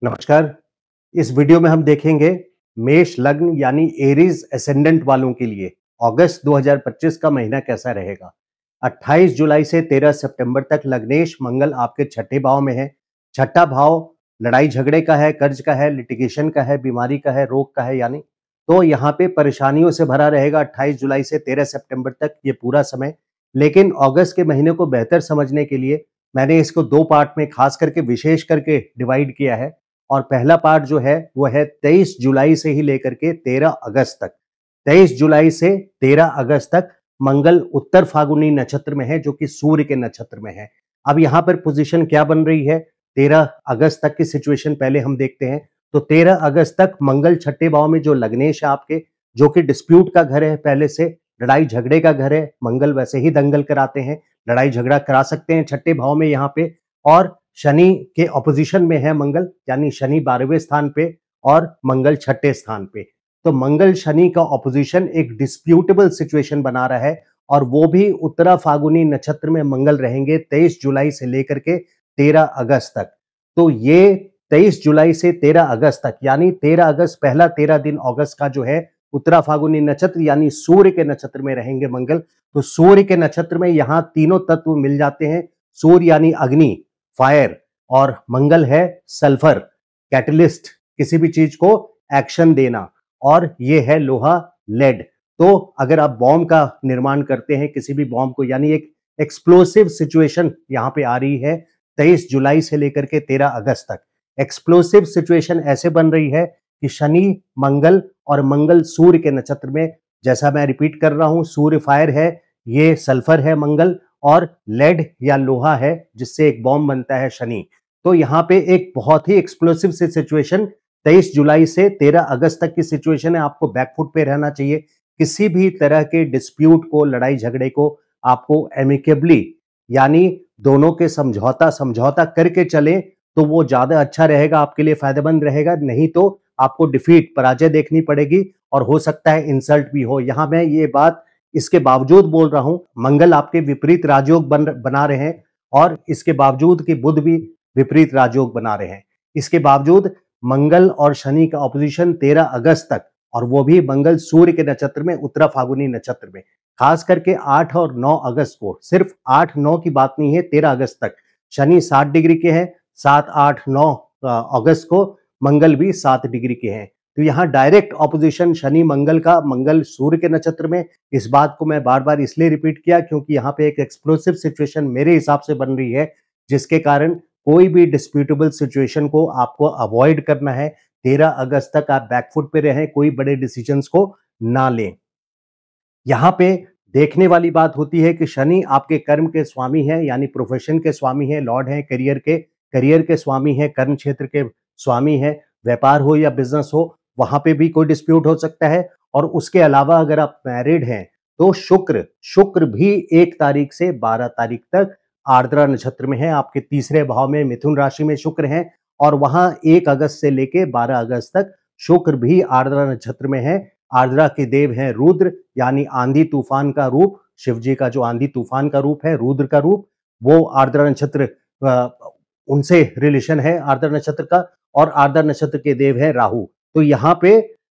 नमस्कार। इस वीडियो में हम देखेंगे मेष लग्न यानी एरीज एसेंडेंट वालों के लिए अगस्त 2025 का महीना कैसा रहेगा। 28 जुलाई से 13 सितंबर तक लग्नेश मंगल आपके छठे भाव में है। छठा भाव लड़ाई झगड़े का है, कर्ज का है, लिटिगेशन का है, बीमारी का है, रोग का है, यानी तो यहाँ पे परेशानियों से भरा रहेगा 28 जुलाई से 13 सितंबर तक ये पूरा समय। लेकिन अगस्त के महीने को बेहतर समझने के लिए मैंने इसको दो पार्ट में खास करके विशेष करके डिवाइड किया है। और पहला पार्ट जो है वो है 23 जुलाई से ही लेकर के 13 अगस्त तक। 23 जुलाई से 13 अगस्त तक मंगल उत्तर फागुनी नक्षत्र में है, जो कि सूर्य के नक्षत्र में है। अब यहाँ पर पोजीशन क्या बन रही है, 13 अगस्त तक की सिचुएशन पहले हम देखते हैं। तो 13 अगस्त तक मंगल छठे भाव में जो लग्नेश है आपके, जो कि डिस्प्यूट का घर है, पहले से लड़ाई झगड़े का घर है। मंगल वैसे ही दंगल कराते हैं, लड़ाई झगड़ा करा सकते हैं छठे भाव में यहाँ पे। और शनि के ऑपोजिशन में है मंगल, यानी शनि 12वें स्थान पे और मंगल छठे स्थान पे। तो मंगल शनि का ऑपोजिशन एक डिस्प्यूटेबल सिचुएशन बना रहा है, और वो भी उत्तरा फागुनी नक्षत्र में मंगल रहेंगे 23 जुलाई से लेकर के 13 अगस्त तक। तो ये 23 जुलाई से 13 अगस्त तक, यानी 13 अगस्त पहला 13 दिन अगस्त का जो है उत्तरा फागुनी नक्षत्र यानी सूर्य के नक्षत्र में रहेंगे मंगल। तो सूर्य के नक्षत्र में यहाँ तीनों तत्व मिल जाते हैं। सूर्य यानी अग्नि, फायर, और मंगल है सल्फर, कैटलिस्ट, किसी भी चीज को एक्शन देना, और ये है लोहा, लेड। तो अगर आप बॉम्ब का निर्माण करते हैं, किसी भी बॉम्ब को, यानी एक एक्सप्लोसिव सिचुएशन यहाँ पे आ रही है 23 जुलाई से लेकर के 13 अगस्त तक। एक्सप्लोसिव सिचुएशन ऐसे बन रही है कि शनि मंगल और मंगल सूर्य के नक्षत्र में, जैसा मैं रिपीट कर रहा हूं, सूर्य फायर है, ये सल्फर है मंगल, और लेड या लोहा है जिससे एक बॉम्ब बनता है शनि। तो यहाँ पे एक बहुत ही एक्सप्लोसिव से सिचुएशन 23 जुलाई से 13 अगस्त तक की सिचुएशन है। आपको बैकफुट पे रहना चाहिए। किसी भी तरह के डिस्प्यूट को, लड़ाई झगड़े को आपको एमिकेबली, यानी दोनों के समझौता करके चलें तो वो ज्यादा अच्छा रहेगा, आपके लिए फायदेमंद रहेगा। नहीं तो आपको डिफीट, पराजय देखनी पड़ेगी, और हो सकता है इंसल्ट भी हो। यहां मैं ये बात इसके बावजूद बोल रहा हूं, मंगल आपके विपरीत राजयोग बना रहे हैं, और इसके बावजूद कि बुध भी विपरीत राजयोग बना रहे हैं। इसके बावजूद मंगल और शनि का ऑपोजिशन 13 अगस्त तक, और वो भी मंगल सूर्य के नक्षत्र में, उत्तरा फागुनी नक्षत्र में। खास करके 8 और 9 अगस्त को, सिर्फ 8-9 की बात नहीं है, 13 अगस्त तक शनि 7 डिग्री के हैं, 7, 8, 9 अगस्त को मंगल भी 7 डिग्री के हैं। तो यहाँ डायरेक्ट ऑपोजिशन शनि मंगल का, मंगल सूर्य के नक्षत्र में। इस बात को मैं बार बार इसलिए रिपीट किया क्योंकि यहाँ पे एक एक्सप्लोसिव सिचुएशन मेरे हिसाब से बन रही है, जिसके कारण कोई भी डिस्प्यूटेबल सिचुएशन को आपको अवॉइड करना है। 13 अगस्त तक आप बैकफुट पे रहें, कोई बड़े डिसीजंस को ना लें। यहाँ पे देखने वाली बात होती है कि शनि आपके कर्म के स्वामी है, यानी प्रोफेशन के स्वामी है, लॉर्ड है, करियर के स्वामी है, कर्म क्षेत्र के स्वामी है। व्यापार हो या बिजनेस हो, वहां पे भी कोई डिस्प्यूट हो सकता है। और उसके अलावा अगर आप मैरिड हैं तो शुक्र भी 1 तारीख से 12 तारीख तक आर्द्रा नक्षत्र में है, आपके तीसरे भाव में, मिथुन राशि में शुक्र है। और वहां 1 अगस्त से लेके 12 अगस्त तक शुक्र भी आर्द्रा नक्षत्र में है। आर्द्रा के देव हैं रुद्र, यानी आंधी तूफान का रूप। शिव जी का जो आंधी तूफान का रूप है, रुद्र का रूप, वो आर्द्रा नक्षत्र, उनसे रिलेशन है आर्द्रा नक्षत्र का। और आर्द्रा नक्षत्र के देव है राहु। तो यहाँ पे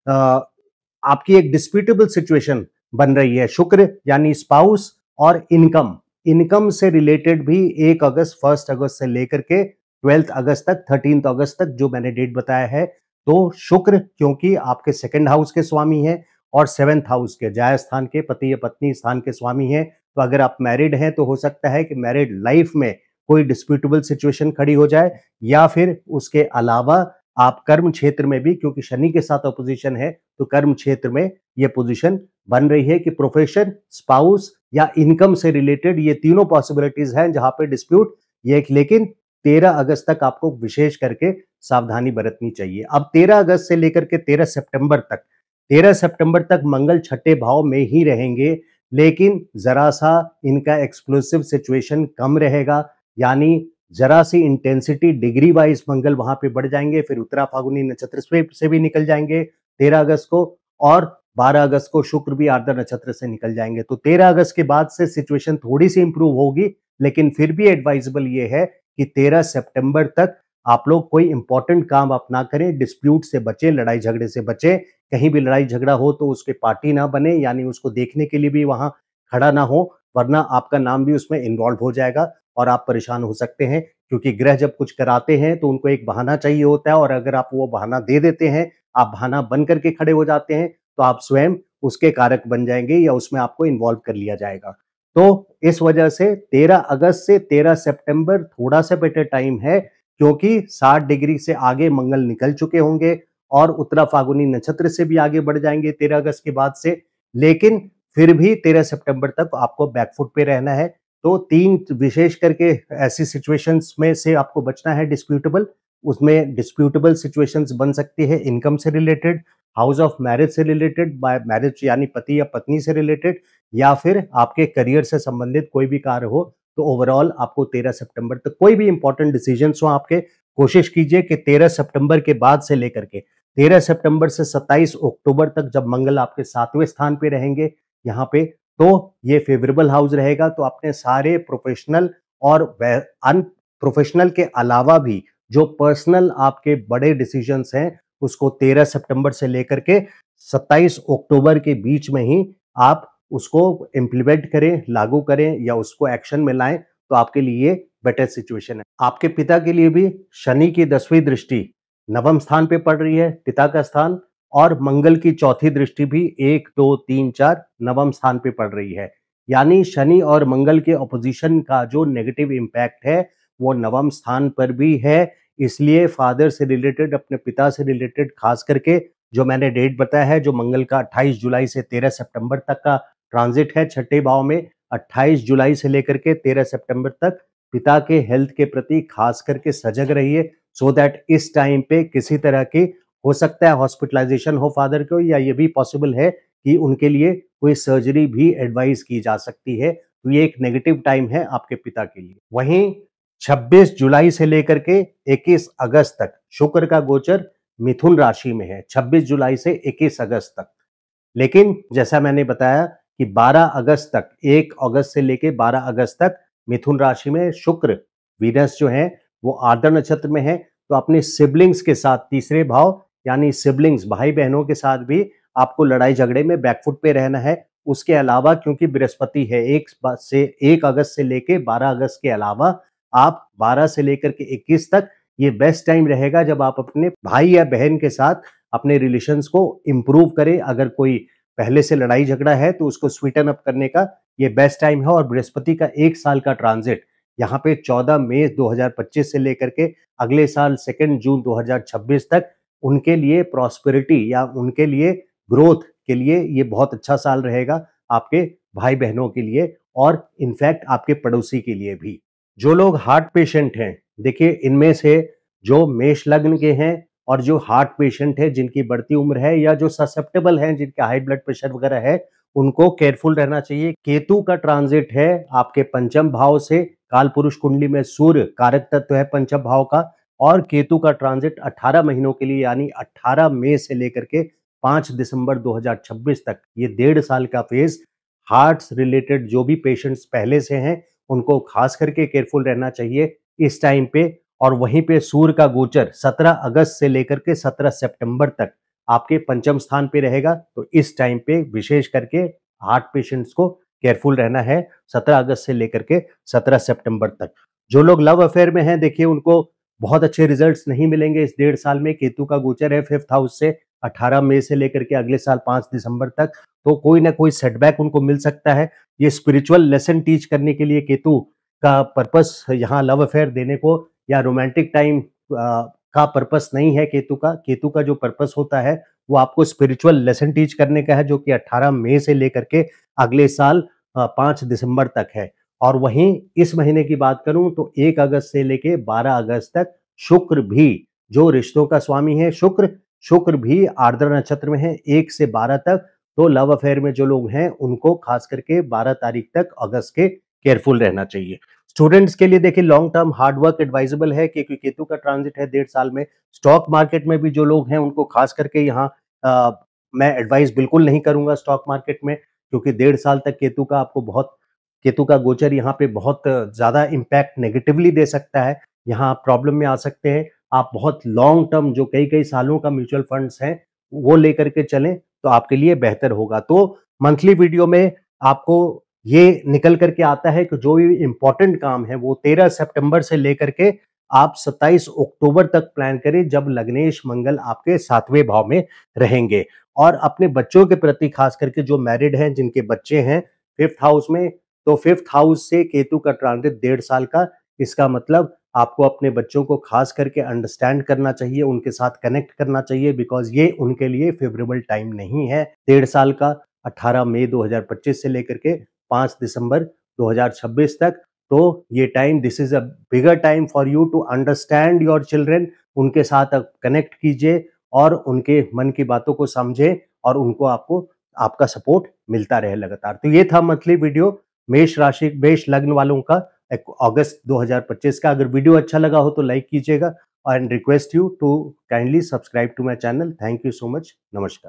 आपकी एक डिस्प्यूटेबल सिचुएशन बन रही है। शुक्र यानी स्पाउस और इनकम से रिलेटेड भी 1 अगस्त, 1 अगस्त से लेकर के 12 अगस्त तक, 13 अगस्त तक जो मैंने डेट बताया है। तो शुक्र क्योंकि आपके 2nd हाउस के स्वामी हैं, और 7th हाउस के, जाय स्थान के, पति या पत्नी स्थान के स्वामी हैं। तो अगर आप मैरिड हैं तो हो सकता है कि मैरिड लाइफ में कोई डिस्प्यूटेबल सिचुएशन खड़ी हो जाए, या फिर उसके अलावा आप कर्म क्षेत्र में भी, क्योंकि शनि के साथ अपोजिशन है, तो कर्म क्षेत्र में ये पोजीशन बन रही है कि प्रोफेशन, स्पाउस या इनकम से रिलेटेड, ये तीनों पॉसिबिलिटीज हैं जहां पे डिस्प्यूट ये। लेकिन 13 अगस्त तक आपको विशेष करके सावधानी बरतनी चाहिए। अब 13 अगस्त से लेकर के 13 सितंबर तक, 13 सितंबर तक मंगल छठे भाव में ही रहेंगे, लेकिन जरा सा इनका एक्सप्लोसिव सिचुएशन कम रहेगा, यानी जरा सी इंटेंसिटी डिग्री वाइज मंगल वहां पे बढ़ जाएंगे। फिर उत्तरा फागुनी नक्षत्र से भी निकल जाएंगे 13 अगस्त को, और 12 अगस्त को शुक्र भी आर्द्रा नक्षत्र से निकल जाएंगे। तो 13 अगस्त के बाद से सिचुएशन थोड़ी सी इंप्रूव होगी, लेकिन फिर भी एडवाइजेबल ये है कि 13 सितंबर तक आप लोग कोई इंपॉर्टेंट काम आप ना करें, डिस्प्यूट से बचें, लड़ाई झगड़े से बचें। कहीं भी लड़ाई झगड़ा हो तो उसके पार्टी ना बने, यानी उसको देखने के लिए भी वहां खड़ा ना हो, वरना आपका नाम भी उसमें इन्वॉल्व हो जाएगा और आप परेशान हो सकते हैं। क्योंकि ग्रह जब कुछ कराते हैं तो उनको एक बहाना चाहिए होता है, और अगर आप वो बहाना दे देते हैं, आप बहाना बन करके खड़े हो जाते हैं, तो आप स्वयं उसके कारक बन जाएंगे या उसमें आपको इन्वॉल्व कर लिया जाएगा। तो इस वजह से 13 अगस्त से 13 सितंबर थोड़ा सा बेटर टाइम है, क्योंकि 60 डिग्री से आगे मंगल निकल चुके होंगे और उत्तरा फाल्गुनी नक्षत्र से भी आगे बढ़ जाएंगे 13 अगस्त के बाद से। लेकिन फिर भी 13 सितंबर तक आपको बैकफुट पे रहना है। तो तीन विशेष करके ऐसी सिचुएशंस में से आपको बचना है डिस्प्यूटेबल। उसमें डिस्प्यूटेबल सिचुएशंस बन सकती है इनकम से रिलेटेड, हाउस ऑफ मैरिज से रिलेटेड, बाय मैरिज यानी पति या पत्नी से रिलेटेड, या फिर आपके करियर से संबंधित कोई भी कार्य हो। तो ओवरऑल आपको 13 सितंबर तक कोई भी इंपॉर्टेंट डिसीजंस हो आपके, कोशिश कीजिए कि 13 सितंबर के बाद से लेकर के 13 सितंबर से 27 अक्टूबर तक, जब मंगल आपके 7वें स्थान पे रहेंगे यहाँ पे, तो ये फेवरेबल हाउस रहेगा। तो अपने सारे प्रोफेशनल और अनप्रोफेशनल के अलावा भी जो पर्सनल आपके बड़े डिसीजंस हैं, उसको 13 सितंबर से लेकर के 27 अक्टूबर के बीच में ही आप उसको इम्प्लीमेंट करें, लागू करें या उसको एक्शन में लाएं, तो आपके लिए बेटर सिचुएशन है। आपके पिता के लिए भी शनि की 10वीं दृष्टि नवम स्थान पे पड़ रही है, पिता का स्थान, और मंगल की चौथी दृष्टि भी 1, 2, 3, 4 नवम स्थान पे पड़ रही है। यानी शनि और मंगल के ऑपोजिशन का जो नेगेटिव इम्पैक्ट है वो नवम स्थान पर भी है। इसलिए फादर से रिलेटेड, अपने पिता से रिलेटेड खास करके, जो मैंने डेट बताया है, जो मंगल का 28 जुलाई से 13 सितंबर तक का ट्रांजिट है छठे भाव में, 28 जुलाई से लेकर के 13 सितंबर तक पिता के हेल्थ के प्रति खास करके सजग रहिए, सो दैट इस टाइम पे किसी तरह की, हो सकता है हॉस्पिटलाइजेशन हो फादर को, या ये भी पॉसिबल है कि उनके लिए कोई सर्जरी भी एडवाइस की जा सकती है। तो ये एक नेगेटिव टाइम है आपके पिता के लिए। वहीं 26 जुलाई से लेकर के 21 अगस्त तक शुक्र का गोचर मिथुन राशि में है, 26 जुलाई से 21 अगस्त तक। लेकिन जैसा मैंने बताया कि 12 अगस्त तक, 1 अगस्त से लेके 12 अगस्त तक मिथुन राशि में शुक्र, वीनस जो है वो आर्द्र नक्षत्र में है। तो अपने सिबलिंग्स के साथ, तीसरे भाव यानी सिबलिंग्स, भाई बहनों के साथ भी आपको लड़ाई झगड़े में बैकफुट पे रहना है। उसके अलावा क्योंकि बृहस्पति है, 1 अगस्त से लेके 12 अगस्त के अलावा आप 12 से लेकर के 21 तक, ये बेस्ट टाइम रहेगा जब आप अपने भाई या बहन के साथ अपने रिलेशंस को इम्प्रूव करें। अगर कोई पहले से लड़ाई झगड़ा है तो उसको स्वीटन अप करने का ये बेस्ट टाइम है। और बृहस्पति का 1 साल का ट्रांजिट यहाँ पे 14 मई 2025 से लेकर के अगले साल 2 जून 2026 तक उनके लिए प्रॉस्पेरिटी या उनके लिए ग्रोथ के लिए ये बहुत अच्छा साल रहेगा, आपके भाई बहनों के लिए और इनफैक्ट आपके पड़ोसी के लिए भी। जो लोग हार्ट पेशेंट हैं, देखिए इनमें से जो मेष लग्न के हैं और जो हार्ट पेशेंट है, जिनकी बढ़ती उम्र है, या जो ससेप्टेबल हैं, जिनका हाई ब्लड प्रेशर वगैरह है, उनको केयरफुल रहना चाहिए। केतु का ट्रांजिट है आपके पंचम भाव से, काल पुरुष कुंडली में सूर्य कारक तत्व है पंचम भाव का, और केतु का ट्रांजिट 18 महीनों के लिए यानी 18 मई से लेकर के 5 दिसंबर 2026 तक, ये 1.5 साल का फेज हार्ट्स रिलेटेड जो भी पेशेंट्स पहले से हैं उनको खास करके केयरफुल रहना चाहिए इस टाइम पे। और वहीं पे सूर्य का गोचर 17 अगस्त से लेकर के 17 सितंबर तक आपके पंचम स्थान पे रहेगा। तो इस टाइम पे विशेष करके हार्ट पेशेंट्स को केयरफुल रहना है 17 अगस्त से लेकर के 17 सितंबर तक। जो लोग लव अफेयर में हैं, देखिए उनको बहुत अच्छे रिजल्ट्स नहीं मिलेंगे इस 1.5 साल में। केतु का गोचर है 5th हाउस से 18 मई से लेकर के अगले साल 5 दिसंबर तक, तो कोई ना कोई सेटबैक उनको मिल सकता है। ये स्पिरिचुअल लेसन टीच करने के लिए केतु का पर्पस यहाँ लव अफेयर देने को या रोमांटिक टाइम का पर्पस नहीं है केतु का। केतु का जो पर्पस होता है वो आपको स्पिरिचुअल लेसन टीच करने का है, जो कि 18 मई से लेकर के अगले साल 5 दिसंबर तक है। और वहीं इस महीने की बात करूं तो 1 अगस्त से लेके 12 अगस्त तक शुक्र भी, जो रिश्तों का स्वामी है शुक्र भी आर्द्र नक्षत्र में है 1 से 12 तक। तो लव अफेयर में जो लोग हैं उनको खास करके 12 तारीख तक अगस्त के केयरफुल रहना चाहिए। स्टूडेंट्स के लिए देखिए long term hard work advisable है, क्योंकि केतु का ट्रांजिट है 1.5 साल में। स्टॉक मार्केट में भी जो लोग हैं उनको खास करके यहाँ मैं एडवाइस बिल्कुल नहीं करूंगा स्टॉक मार्केट में, क्योंकि 1.5 साल तक केतु का गोचर यहाँ पे बहुत ज्यादा इम्पैक्ट नेगेटिवली दे सकता है। यहाँ आप प्रॉब्लम में आ सकते हैं। आप बहुत लॉन्ग टर्म जो कई सालों का म्यूचुअल फंड्स हैं वो लेकर के चलें तो आपके लिए बेहतर होगा। तो मंथली वीडियो में आपको ये निकल करके आता है कि जो भी इंपॉर्टेंट काम है वो 13 सितंबर से लेकर के आप 27 अक्टूबर तक प्लान करें, जब लग्नेश मंगल आपके 7वें भाव में रहेंगे। और अपने बच्चों के प्रति खास करके जो मैरिड हैं, जिनके बच्चे हैं 5th हाउस में, तो 5th हाउस से केतु का ट्रांजिट 1.5 साल का, इसका मतलब आपको अपने बच्चों को खास करके अंडरस्टैंड करना चाहिए, उनके साथ कनेक्ट करना चाहिए, बिकॉज ये उनके लिए फेवरेबल टाइम नहीं है 1.5 साल का, 18 मई 2025 से लेकर के 5 दिसंबर 2026 तक। तो ये time, this is a bigger time for you to understand your children. उनके साथ आप कनेक्ट कीजिए और उनके मन की बातों को समझें और उनको आपका सपोर्ट मिलता रहे लगातार। तो ये था मंथली वीडियो मेष राशि, मेष लग्न वालों का अगस्त 2025 का। अगर वीडियो अच्छा लगा हो तो लाइक कीजिएगा and request you to kindly subscribe to my channel. Thank you so much. नमस्कार।